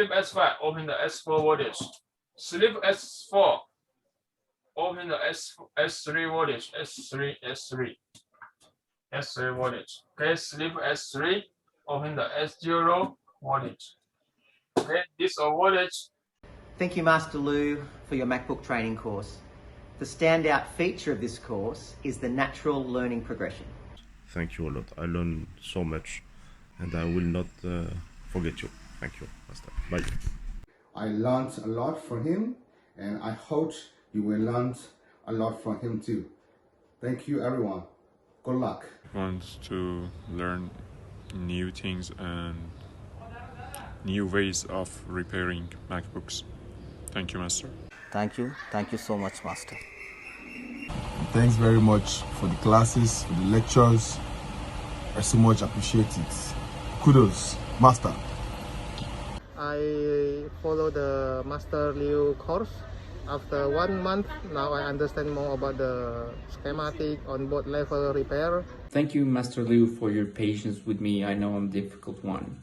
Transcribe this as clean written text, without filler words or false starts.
Sleep S5, open the S4 voltage. Sleep S4, open the S3 voltage. S3 voltage. Okay, sleep S3, open the S0 voltage. Okay, this voltage. Thank you, Master Liu, for your MacBook training course. The standout feature of this course is the natural learning progression. Thank you a lot. I learned so much, and I will not forget you. Thank you, Master. Bye. I learned a lot from him, and I hope you will learn a lot from him too. Thank you, everyone. Good luck. I want to learn new things and new ways of repairing MacBooks. Thank you, Master. Thank you. Thank you so much, Master. Thanks very much for the classes, for the lectures. I so much appreciate it. Kudos, Master. I follow the Master Liu course. After 1 month, now I understand more about the schematic on both level repair. Thank you, Master Liu, for your patience with me. I know I'm a difficult one.